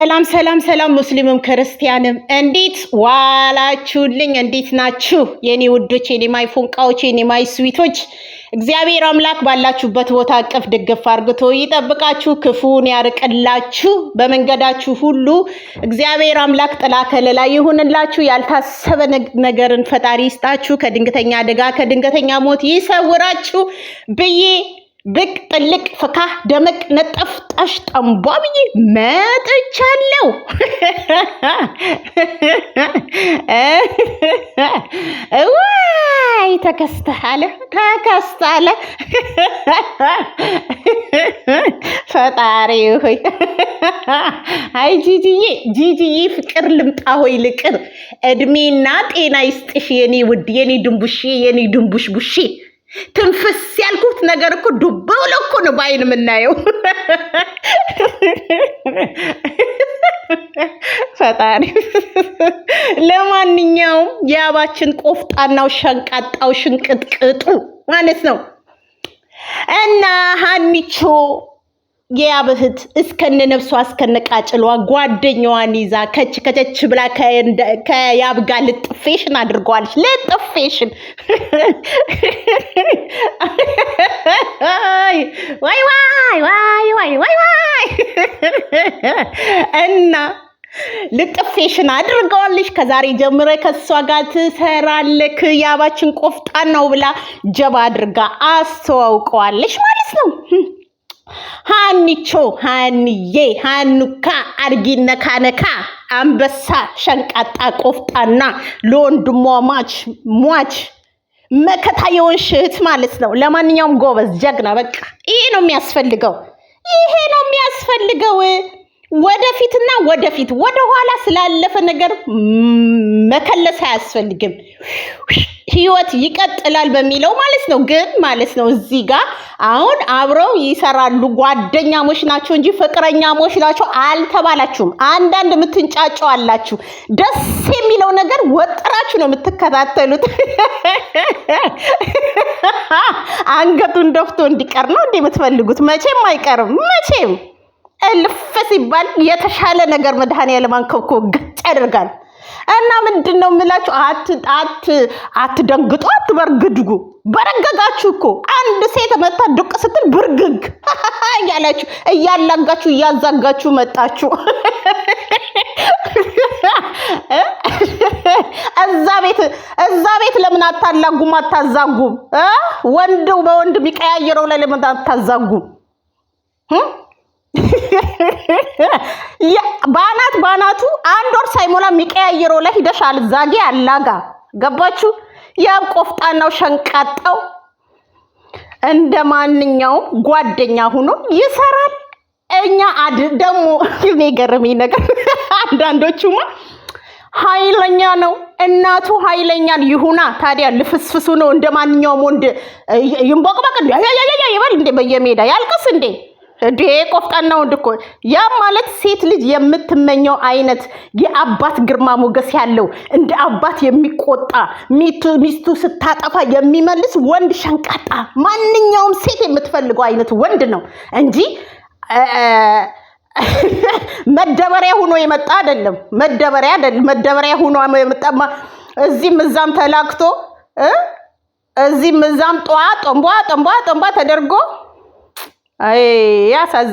ሰላም ሰላም ሰላም ሙስሊምም ክርስቲያንም እንዴት ዋላችሁልኝ? እንዴት ናችሁ የኔ ውዶች፣ የኔ ማይ ፎንቃዎች፣ የኔ ማይ ስዊቶች? እግዚአብሔር አምላክ ባላችሁበት ቦታ አቅፍ ድግፍ አርግቶ ይጠብቃችሁ፣ ክፉን ያርቅላችሁ፣ በመንገዳችሁ ሁሉ እግዚአብሔር አምላክ ጥላ ከለላ ይሁንላችሁ፣ ያልታሰበ ነገርን ፈጣሪ ይስጣችሁ፣ ከድንገተኛ አደጋ ከድንገተኛ ሞት ይሰውራችሁ ብዬ ብቅ ጥልቅ ፍካ ደመቅ ነጠፍ ጣሽ ጠንቧ ብዬ መጥቻለሁ። ዋይ ተከስተሃለ ፈጣሪ ሆይ፣ አይ ጂጂዬ ፍቅር ልምጣ ሆይ ልቅር፣ እድሜና ጤና ይስጥሽ የኔ ውድ፣ የኔ ድንቡሽ፣ የኔ ድንቡሽ ቡሽ። ትንፍስ ያልኩት ነገር እኮ ዱብ ብሎ እኮ ነው ባይን የምናየው። ፈጣሪ። ለማንኛውም የአባችን ቆፍጣናው ሸንቃጣው ሽንቅጥቅጡ ማለት ነው እና ሀኒቾ የያብህት እስከነ ነፍሷ እስከነ ቃጭሏ ጓደኛዋን ይዛ ከቸች ብላ ከያብ ጋር ልጥፌሽን አድርገዋለች። ልጥፌሽን ዋይ ዋይ ዋይ ዋይ ዋይ ዋይ እና ልጥፌሽን አድርገዋለች። ከዛሬ ጀምረ ከሷ ጋር ትሰራለክ ያባችን ቆፍጣናው ብላ ጀባ አድርጋ አስተዋውቀዋለች ማለት ነው። ሀኒቾ ሀኒዬ ሀኑካ አርጊ ነካ አንበሳ ሸንቃጣ ቆፍጣና ለወንድሟ ሟች መከታ የሆንሽ እህት ማለት ነው። ለማንኛውም ጎበዝ ጀግና፣ በቃ ይሄ ነው የሚያስፈልገው። ወደፊትና ወደፊት ወደኋላ ስላለፈ ነገር መከለስ አያስፈልግም። ህይወት ይቀጥላል በሚለው ማለት ነው። ግን ማለት ነው እዚህ ጋር አሁን አብረው ይሰራሉ፣ ጓደኛሞች ናቸው እንጂ ፍቅረኛሞች ናቸው አልተባላችሁም። አንዳንድ የምትንጫጫው አላችሁ። ደስ የሚለው ነገር ወጥራችሁ ነው የምትከታተሉት። አንገቱን ደፍቶ እንዲቀር ነው እንዴ የምትፈልጉት? መቼም አይቀርም። መቼም እልፍ ሲባል የተሻለ ነገር መድኃኒዓለም አንከብኮ ገጭ ያደርጋል። እና ምንድነው የምላችሁ? አትደንግጡ፣ አትበርግድጉ። በረገጋችሁ እኮ አንድ ሴት መታ ዱቅ ስትል ብርግግ እያላችሁ እያላጋችሁ እያዛጋችሁ መጣችሁ። እዛ ቤት ለምን አታላጉም? አታዛጉም? ወንድ በወንድ የሚቀያየረው ላይ ለምን አታዛጉም? ባናቱ አንድ ወር ሳይሞላ የሚቀያየረው ላይ ሂደሽ አልዛጊ አላጋ። ገባችሁ? ያብ ቆፍጣናው ሸንቃጣው እንደ ማንኛውም ጓደኛ ሆኖ ይሰራል። እኛ ደግሞ የሚገርመኝ ነገር አንዳንዶቹማ ኃይለኛ ነው እናቱ ኃይለኛን ይሁና ታዲያ ልፍስፍሱ ነው እንደ ማንኛውም ወንድ ይንቦቅበቅ ይበል እንደ በየሜዳ ያልቅስ እንዴ? እንዴ ቆፍጣና ወንድ እኮ ያ ማለት ሴት ልጅ የምትመኘው አይነት የአባት ግርማ ሞገስ ያለው እንደ አባት የሚቆጣ ሚስቱ ስታጠፋ የሚመልስ ወንድ ሸንቃጣ፣ ማንኛውም ሴት የምትፈልገው አይነት ወንድ ነው እንጂ መደበሪያ ሆኖ የመጣ አይደለም። መደበሪያ ሆኖ የመጣማ እዚህም እዛም ተላክቶ እዚህም እዛም ጠንቧ ተደርጎ አይ ያሳዝ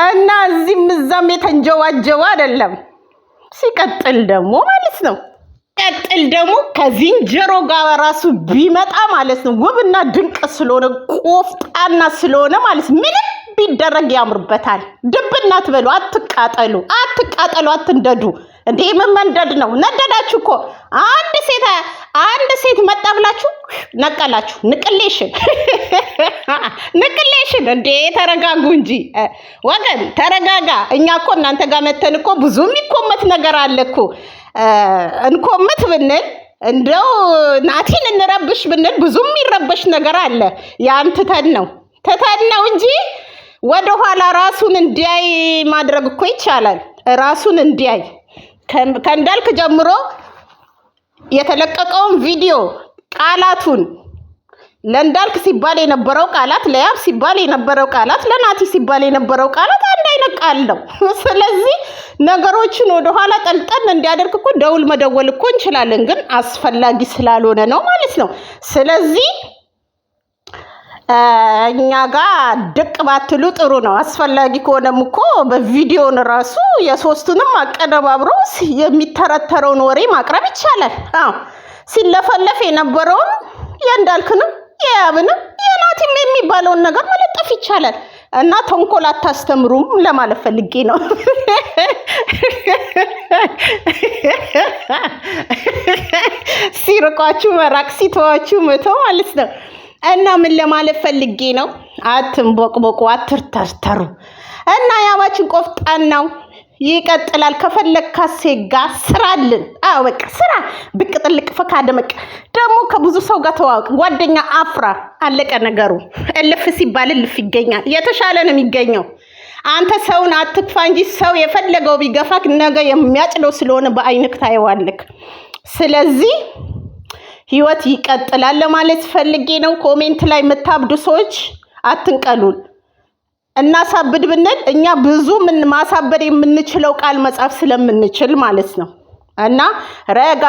እና እዚህም እዛም የተንጀዋጀዋ አይደለም። ሲቀጥል ደግሞ ማለት ነው ከዝንጀሮ ጋር ራሱ ቢመጣ ማለት ነው ውብና ድንቅ ስለሆነ ቆፍጣና ስለሆነ ማለት ምንም ቢደረግ ያምርበታል። ድብና ትበሉ፣ አትቃጠሉ፣ አትንደዱ። እንዴ ምን መንደድ ነው? ነደዳችሁ እኮ አንድ ሴት መጣ ብላችሁ ነቀላችሁ። ንቅሌሽን እንዴ ተረጋጉ እንጂ ወገን ተረጋጋ። እኛ እኮ እናንተ ጋር መተን እኮ ብዙ የሚኮመት ነገር አለ እኮ። እንኮመት ብንል እንደው ናቲን እንረብሽ ብንል ብዙ የሚረበሽ ነገር አለ። ያን ትተን ነው እንጂ ወደኋላ ራሱን እንዲያይ ማድረግ እኮ ይቻላል። ራሱን እንዲያይ ከእንዳልክ ጀምሮ የተለቀቀውን ቪዲዮ ቃላቱን ለእንዳልክ ሲባል የነበረው ቃላት፣ ለያብ ሲባል የነበረው ቃላት፣ ለናቲ ሲባል የነበረው ቃላት አንድ አይነት ቃል ነው። ስለዚህ ነገሮችን ወደኋላ ጠልጠን እንዲያደርግ እኮ ደውል መደወል እኮ እንችላለን፣ ግን አስፈላጊ ስላልሆነ ነው ማለት ነው። ስለዚህ እኛ ጋር ድቅ ባትሉ ጥሩ ነው። አስፈላጊ ከሆነም እኮ በቪዲዮን ራሱ የሶስቱንም አቀነባብሮ የሚተረተረውን ወሬ ማቅረብ ይቻላል። አዎ ሲለፈለፍ የነበረውን የእንዳልክንም የያብንም የናቲም የሚባለውን ነገር መለጠፍ ይቻላል። እና ተንኮል አታስተምሩም ለማለት ፈልጌ ነው። ሲርቋችሁ መራቅ ሲተዋችሁ መተው ማለት ነው። እና ምን ለማለት ፈልጌ ነው? አትንቦቅቦቁ፣ አትርተርተሩ። እና ያባችን ቆፍጣናው ይቀጥላል። ከፈለክ ሴጋ ስራልን። አዎ በቃ ስራ፣ ብቅ ጥልቅ ፈካ ደመቅ። ደግሞ ከብዙ ሰው ጋር ተዋወቅ፣ ጓደኛ አፍራ። አለቀ ነገሩ። እልፍ ሲባል እልፍ ይገኛል። የተሻለ ነው የሚገኘው። አንተ ሰውን አትክፋ እንጂ ሰው የፈለገው ቢገፋክ ነገ የሚያጭለው ስለሆነ በአይንክ ታየዋለክ። ስለዚህ ህይወት ይቀጥላል ለማለት ፈልጌ ነው። ኮሜንት ላይ የምታብዱ ሰዎች አትንቀሉን። እናሳብድ ብንል እኛ ብዙ ምን ማሳበድ የምንችለው ቃል መጻፍ ስለምንችል ማለት ነው። እና ረጋ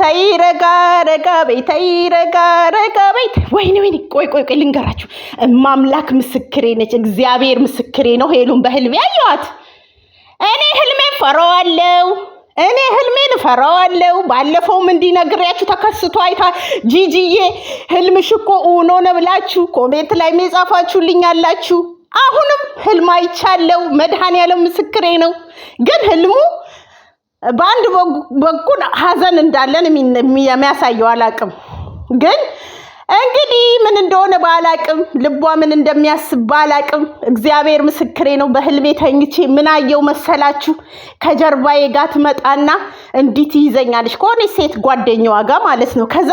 ተይ፣ ረጋ ረጋ በይ፣ ተይ ረጋ ረጋ በይ። ወይኔ ቆይ ልንገራችሁ። እማምላክ ምስክሬ ነች፣ እግዚአብሔር ምስክሬ ነው። ሄሉን በህልሜ አየኋት። እኔ ህልሜን ፈራዋለሁ። ባለፈውም እንዲነግሪያችሁ ተከስቶ አይታ ጂጂዬ ህልምሽ እኮ ኡኖ ነው ብላችሁ ኮሜንት ላይ የጻፋችሁልኝ አላችሁ። አሁንም ህልም አይቻለሁ። መድኃኒዓለም ምስክሬ ነው። ግን ህልሙ በአንድ በኩል ሀዘን እንዳለን የሚያሳየው አላቅም። ግን እንግዲህ ምን እንደሆነ ባላቅም፣ ልቧ ምን እንደሚያስብ ባላቅም፣ እግዚአብሔር ምስክሬ ነው። በህልሜ ተኝቼ ምን አየው መሰላችሁ? ከጀርባዬ ጋር ትመጣና እንዲህ ትይዘኛለች፣ ከሆነ ሴት ጓደኛዋ ጋር ማለት ነው። ከዛ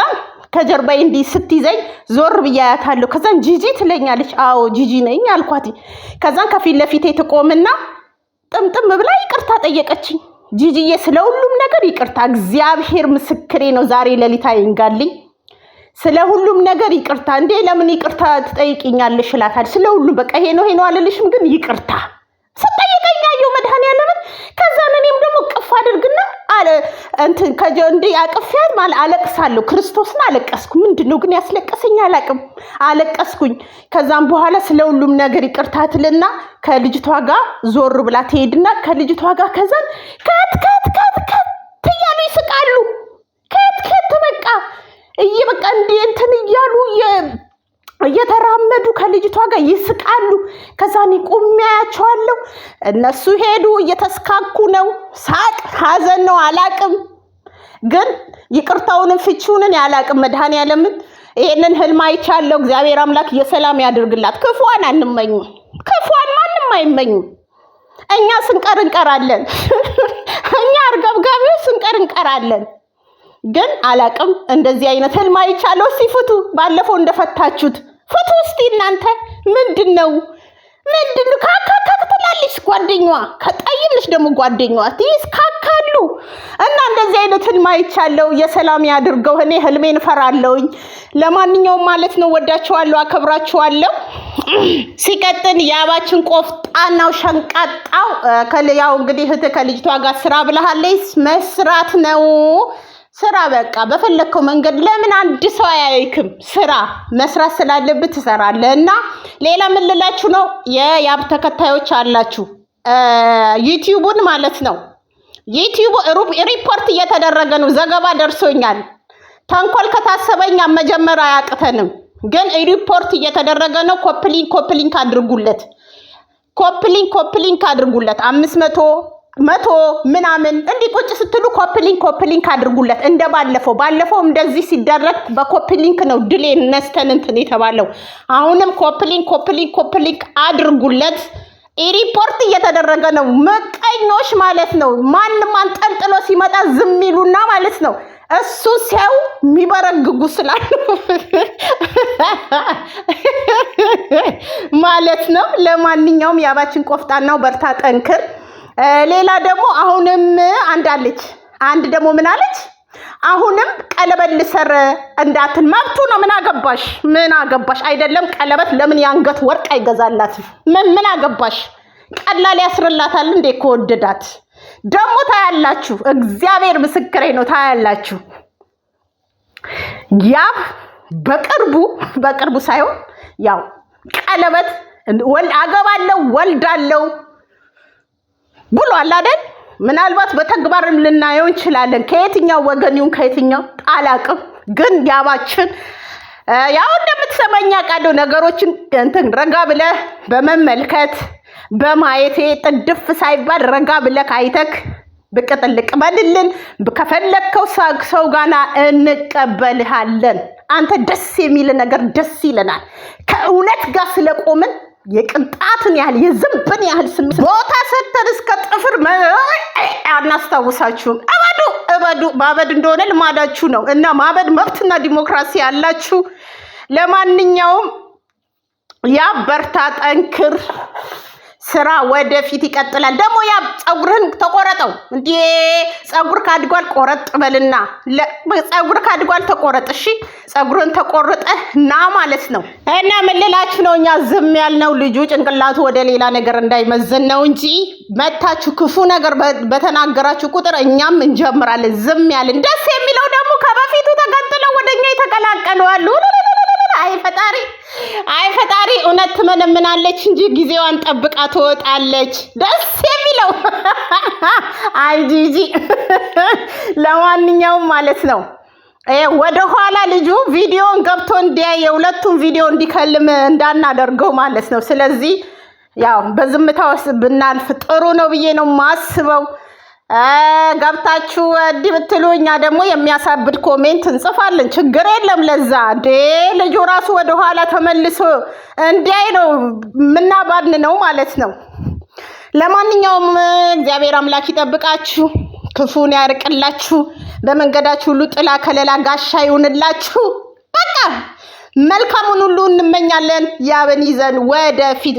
ከጀርባዬ እንዲህ ስትይዘኝ ዞር ብዬ አያታለሁ። ከዛን ጂጂ ትለኛለች። አዎ ጂጂ ነኝ አልኳት። ከዛን ከፊት ለፊቴ ትቆምና ጥምጥም ብላ ይቅርታ ጠየቀችኝ። ጂጂዬ ስለ ሁሉም ነገር ይቅርታ፣ እግዚአብሔር ምስክሬ ነው። ዛሬ ሌሊት አይንጋልኝ። ስለ ሁሉም ነገር ይቅርታ። እንዴ ለምን ይቅርታ ትጠይቂኛለሽ እላታለሁ። ስለ ሁሉም በቃ ይሄ ነው አልልሽም፣ ግን ይቅርታ ስጠይቀኝ አየሁ መድኃኒዓለምን። ከዛን እኔም ደግሞ ቅፍ አድርግና አለ እንትን እንደ አቅፊያት ማለት አለቅሳለሁ። ክርስቶስን አለቀስኩ። ምንድነው ግን ያስለቀሰኝ አላቅም። አለቀስኩኝ። ከዛም በኋላ ስለ ሁሉም ነገር ይቅርታ ትልና ከልጅቷ ጋር ዞር ብላ ትሄድና ከልጅቷ ጋር ከዛን ከት እያሉ ይስቃሉ። ከት በቃ በቃ እንትን እያሉ እየተራመዱ ከልጅቷ ጋር ይስቃሉ። ከዛኔ ቆሜ አያቸዋለሁ። እነሱ ሄዱ፣ እየተስካኩ ነው። ሳቅ ሀዘን ነው አላቅም። ግን ይቅርታውንም ፍቺውንን ያላቅም። መድኃኒዓለምን ይሄንን ህልም አይቻለሁ። እግዚአብሔር አምላክ የሰላም ያድርግላት። ክፉዋን አንመኝም። ክፉዋን ማንም አይመኝም። እኛ ስንቀር እንቀራለን። እኛ አርገብጋቢው ስንቀር እንቀራለን። ግን አላቅም። እንደዚህ አይነት ህልም አይቻለሁ። እስቲ ፍቱ። ባለፈው እንደፈታችሁት ፍቱ እስቲ እናንተ። ምንድነው ካካካ ትላለች ጓደኛዋ። ከጠይምሽ ደግሞ ጓደኛዋ ይስካካሉ። እና እንደዚህ አይነት ህልም አይቻለሁ። የሰላም ያድርገው። እኔ ህልሜን እፈራለሁኝ። ለማንኛውም ማለት ነው ወዳችኋለሁ፣ አከብራችኋለሁ። ሲቀጥል ያባችን ቆፍጣናው ሸንቃጣው ያው እንግዲህ እህት ከልጅቷ ጋር ስራ ብለሃለች። መስራት ነው ስራ። በቃ በፈለከው መንገድ ለምን አንድ ሰው አያይክም? ስራ መስራት ስላለብህ ትሰራለህ። እና ሌላ ምን ልላችሁ ነው? የያብ ተከታዮች አላችሁ ዩቲዩቡን ማለት ነው። ዩቲዩብ ሪፖርት እየተደረገ ነው። ዘገባ ደርሶኛል። ተንኮል ከታሰበኛ መጀመር አያቅተንም። ግን ሪፖርት እየተደረገ ነው። ኮፕሊንክ አድርጉለት። ኮፕሊንክ አድርጉለት። 500 ምናምን እንዲህ ቁጭ ስትሉ ኮፕሊንክ አድርጉለት። ባለፈው እንደዚህ ሲደረግ በኮፕሊንክ ነው ድሌ ነስተን እንትን የተባለው። አሁንም ኮፕሊንክ አድርጉለት። ሪፖርት እየተደረገ ነው። መቀኞች ማለት ነው። ማንም አንጠልጥሎ ሲመጣ ዝም ይሉና ማለት ነው። እሱ ሲያው የሚበረግጉ ስላሉ ማለት ነው። ለማንኛውም ያባችን ቆፍጣናው በርታ፣ ጠንክር። ሌላ ደግሞ አሁንም አንድ ደግሞ ምን አለች? አሁንም ቀለበት ልሰር እንዳትን መብቱ ነው። ምን አገባሽ? አይደለም ቀለበት ለምን ያንገት ወርቅ አይገዛላትም? ምን አገባሽ? ቀላል ያስርላታል እንዴ ከወደዳት። ደግሞ ታያላችሁ፣ እግዚአብሔር ምስክሬ ነው፣ ታያላችሁ። ያብ በቅርቡ ሳይሆን ያው ቀለበት አገባለሁ ወልዳለሁ ብሏል አይደል? ምናልባት በተግባርም ልናየው እንችላለን። ከየትኛው ወገን ይሁን ከየትኛው አላቅም፣ ግን ያባችን ያው እንደምትሰማኝ አውቃለሁ። ነገሮችን እንትን ረጋ ብለህ በመመልከት በማየቴ ጥድፍ ሳይባል ረጋ ብለህ አይተክ ብቅ ጥልቅ በልልን። ከፈለግከው ሰው ጋና እንቀበልሃለን። አንተ ደስ የሚል ነገር ደስ ይለናል። ከእውነት ጋር ስለቆምን የቅንጣትን ያህል የዝንብን ያህል ስሜት ቦታ ሰተን እስከ ጥፍር አናስታውሳችሁም። እበዱ። ማበድ እንደሆነ ልማዳችሁ ነው እና ማበድ መብትና ዲሞክራሲ ያላችሁ። ለማንኛውም ያ በርታ፣ ጠንክር፣ ስራ ወደፊት ይቀጥላል። ደግሞ ያ ጸጉርህን ተቆረጠው እንዴ! ጸጉር ካድጓል ቆረጥ በልና ጸጉር ካድጓል ተቆረጥ። እሺ ጸጉርህን ተቆርጠህ ና ማለት ነው። እና ምን ልላችሁ ነው፣ እኛ ዝም ያልነው ልጁ ጭንቅላቱ ወደ ሌላ ነገር እንዳይመዘን ነው እንጂ መታችሁ ክፉ ነገር በተናገራችሁ ቁጥር እኛም እንጀምራለን። ዝም ያልን። ደስ የሚለው ደግሞ ከበፊቱ ተገንጥለው ወደኛ የተቀላቀሉ አሉ። አይ ፈጣሪ እውነት ትመነምናለች እንጂ ጊዜዋን ጠብቃ ትወጣለች። ደስ የሚለው አይ ጂጂ። ለማንኛውም ማለት ነው ወደ ኋላ ልጁ ቪዲዮን ገብቶ እንዲያይ የሁለቱም ቪዲዮ እንዲከልም እንዳናደርገው ማለት ነው። ስለዚህ ያው በዝምታ ውስጥ ብናልፍ ጥሩ ነው ብዬ ነው ማስበው። ገብታችሁ እንዲህ ብትሉ እኛ ደግሞ የሚያሳብድ ኮሜንት እንጽፋለን። ችግር የለም። ለዛ ልጁ ራሱ ወደ ኋላ ተመልሶ እንዲያይ ነው ምናባድን ነው ማለት ነው። ለማንኛውም እግዚአብሔር አምላክ ይጠብቃችሁ፣ ክፉን ያርቅላችሁ፣ በመንገዳችሁ ሁሉ ጥላ ከለላ ጋሻ ይሁንላችሁ። በቃ መልካሙን ሁሉ እንመኛለን። ያብን ይዘን ወደፊት